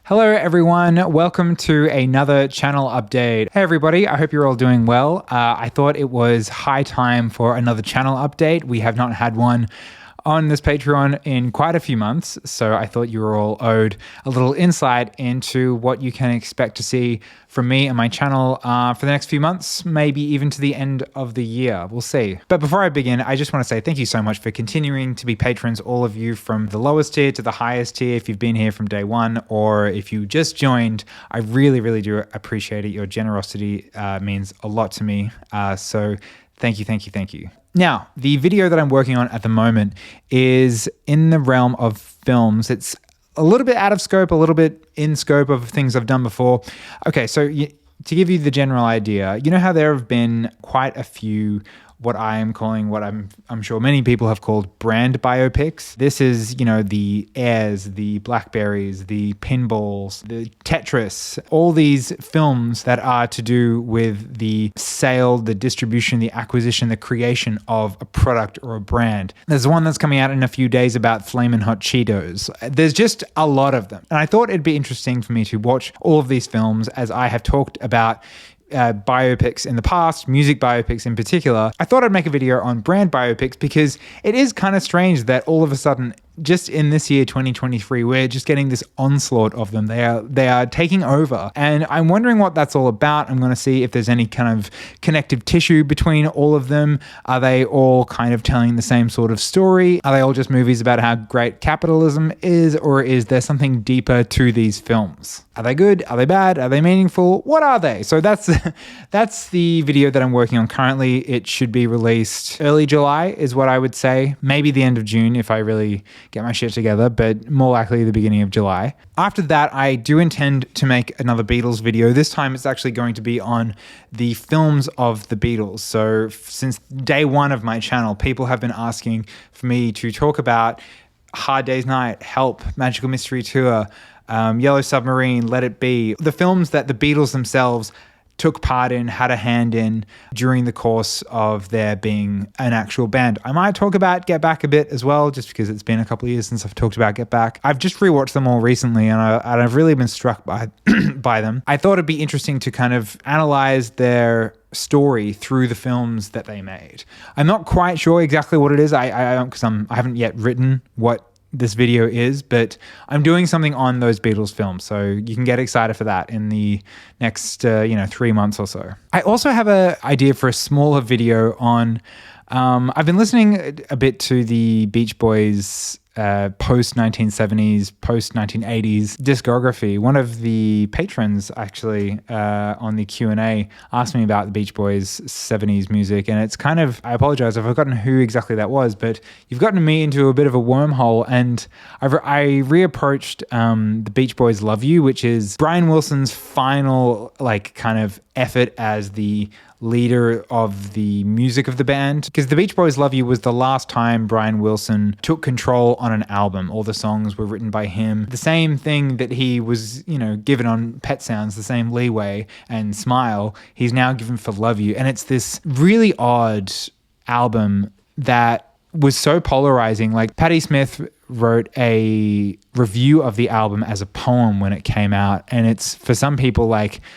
Hello everyone, welcome to another channel update. Hey everybody, I hope you're all doing well. I thought it was high time for another channel update. We have not had one on this Patreon in quite a few months, so I thought you were all owed a little insight into what you can expect to see from me and my channel for the next few months, maybe even to the end of the year. We'll see. But before I begin, I just want to say thank you so much for continuing to be patrons, all of you from the lowest tier to the highest tier. If you've been here from day one or if you just joined, I really, really do appreciate it. Your generosity means a lot to me. So thank you, thank you, thank you. Now, the video that I'm working on at the moment is in the realm of films. It's a little bit out of scope, a little bit in scope of things I've done before. Okay, so to give you the general idea, you know how there have been quite a few what I am calling, what I'm sure many people have called brand biopics. This is, the Airs, the Blackberries, the Pinballs, the Tetris, all these films that are to do with the sale, the distribution, the acquisition, the creation of a product or a brand. There's one that's coming out in a few days about Flamin' Hot Cheetos. There's just a lot of them. And I thought it'd be interesting for me to watch all of these films as I have talked about biopics in the past, music biopics in particular. I thought I'd make a video on brand biopics because it is kind of strange that all of a sudden, just in this year, 2023, we're just getting this onslaught of them. They are taking over. And I'm wondering what that's all about. I'm going to see if there's any kind of connective tissue between all of them. Are they all kind of telling the same sort of story? Are they all just movies about how great capitalism is? Or is there something deeper to these films? Are they good? Are they bad? Are they meaningful? What are they? So that's the video that I'm working on currently. It should be released early July is what I would say. Maybe the end of June if I really get my shit together, but more likely the beginning of July. After that, I do intend to make another Beatles video. This time it's actually going to be on the films of the Beatles. So since day one of my channel, people have been asking for me to talk about Hard Day's Night, Help, Magical Mystery Tour, Yellow Submarine, Let It Be, the films that the Beatles themselves took part in, had a hand in during the course of their being an actual band. I might talk about Get Back a bit as well, just because it's been a couple of years since I've talked about Get Back. I've just rewatched them all recently and I've really been struck by them. I thought it'd be interesting to kind of analyze their story through the films that they made. I'm not quite sure exactly what it is. I haven't yet written what this video is, but I'm doing something on those Beatles films, so you can get excited for that in the next 3 months or so. I also have an idea for a smaller video on I've been listening a bit to the Beach Boys post-1970s, post-1980s discography. One of the patrons actually on the Q&A asked me about the Beach Boys 70s music, and it's kind of, I apologize, I've forgotten who exactly that was, but you've gotten me into a bit of a wormhole, and I reapproached the Beach Boys Love You, which is Brian Wilson's final kind of effort as the leader of the music of the band, because the Beach Boys Love You was the last time Brian Wilson took control on an album. All the songs were written by him. The same thing that he was, given on Pet Sounds, the same leeway and smile, he's now given for Love You. And it's this really odd album that was so polarizing. Like Patti Smith wrote a review of the album as a poem when it came out, and it's, for some people,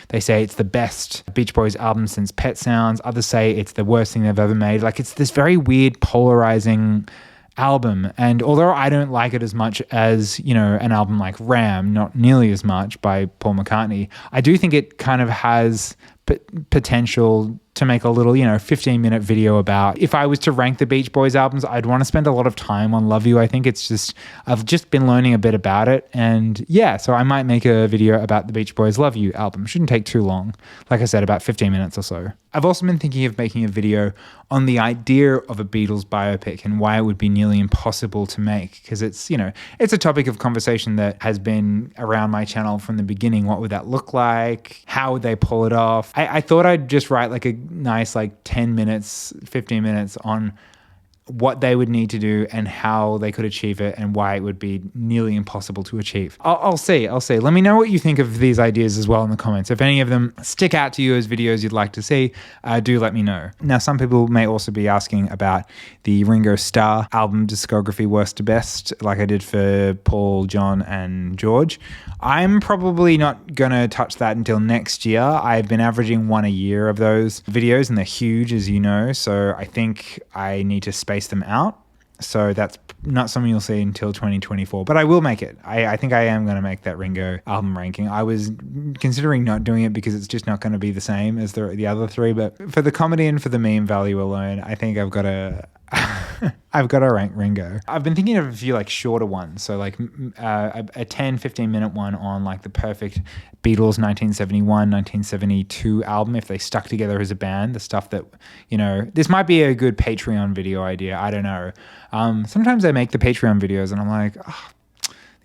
they say it's the best Beach Boys album since Pet Sounds. Others say it's the worst thing they've ever made. It's this very weird, polarizing album, and although I don't like it as much as an album like Ram, not nearly as much, by Paul McCartney, I do think it kind of has potential to make a little 15-minute video about. If I was to rank the Beach Boys albums, I'd want to spend a lot of time on Love You. I think I've just been learning a bit about it, and so I might make a video about the Beach Boys Love You album. Shouldn't take too long, like I said, about 15 minutes or so. I've also been thinking of making a video on the idea of a Beatles biopic and why it would be nearly impossible to make, because it's a topic of conversation that has been around my channel from the beginning. What would that look like? How would they pull it off? I thought I'd just write a nice 10 minutes, 15 minutes on what they would need to do and how they could achieve it and why it would be nearly impossible to achieve. I'll see. Let me know what you think of these ideas as well in the comments. If any of them stick out to you as videos you'd like to see, do let me know. Now, some people may also be asking about the Ringo Starr album discography worst to best, like I did for Paul, John, and George. I'm probably not going to touch that until next year. I've been averaging one a year of those videos, and they're huge, as you know, so I think I need to space them out. So that's not something you'll see until 2024, but I will make it. I think I am going to make that Ringo album ranking. I was considering not doing it because it's just not going to be the same as the other three, but for the comedy and for the meme value alone, I think I've got to rank Ringo. I've been thinking of a few like shorter ones. So like a 10, 15 minute one on like the perfect Beatles 1971, 1972 album, if they stuck together as a band, the stuff that, you know, this might be a good Patreon video idea. I don't know. Sometimes I make the Patreon videos and I'm like, oh,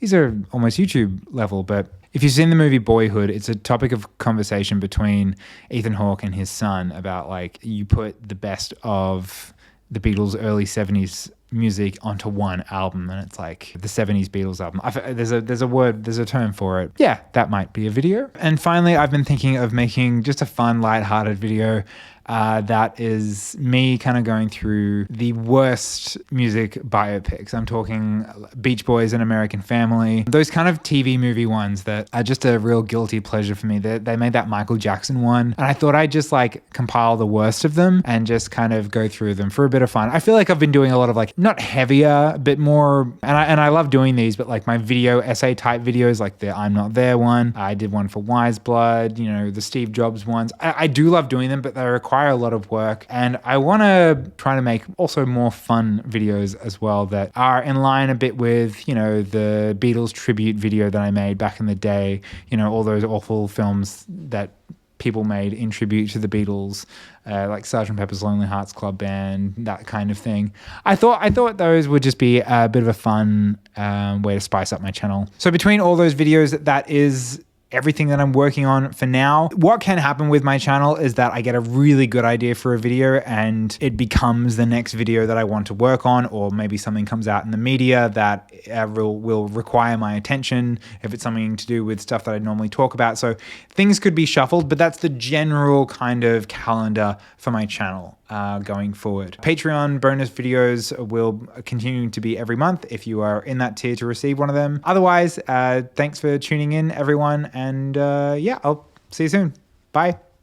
these are almost YouTube level, but if you've seen the movie Boyhood, it's a topic of conversation between Ethan Hawke and his son about like you put the best of the Beatles' early 70s music onto one album, and it's like the 70s Beatles album. There's a term for it. Yeah, that might be a video. And finally, I've been thinking of making just a fun, lighthearted video that is me kind of going through the worst music biopics. I'm talking Beach Boys and American Family, those kind of TV movie ones that are just a real guilty pleasure for me. They made that Michael Jackson one, and I thought I'd just like compile the worst of them and just kind of go through them for a bit of fun. I feel like I've been doing a lot of like not heavier, but more, and I love doing these, but like my video essay type videos, like the I'm Not There one. I did one for Wise Blood, you know, the Steve Jobs ones. I do love doing them, but they require a lot of work, and I want to try to make also more fun videos as well that are in line a bit with, you know, the Beatles tribute video that I made back in the day, you know, all those awful films that people made in tribute to the Beatles, like Sgt. Pepper's Lonely Hearts Club Band, that kind of thing. I thought those would just be a bit of a fun way to spice up my channel. So between all those videos, that is everything that I'm working on for now. What can happen with my channel is that I get a really good idea for a video and it becomes the next video that I want to work on, or maybe something comes out in the media that will require my attention if it's something to do with stuff that I normally talk about. So things could be shuffled, but that's the general kind of calendar for my channel going forward. Patreon bonus videos will continue to be every month if you are in that tier to receive one of them. Otherwise, thanks for tuning in, everyone. And yeah, I'll see you soon. Bye.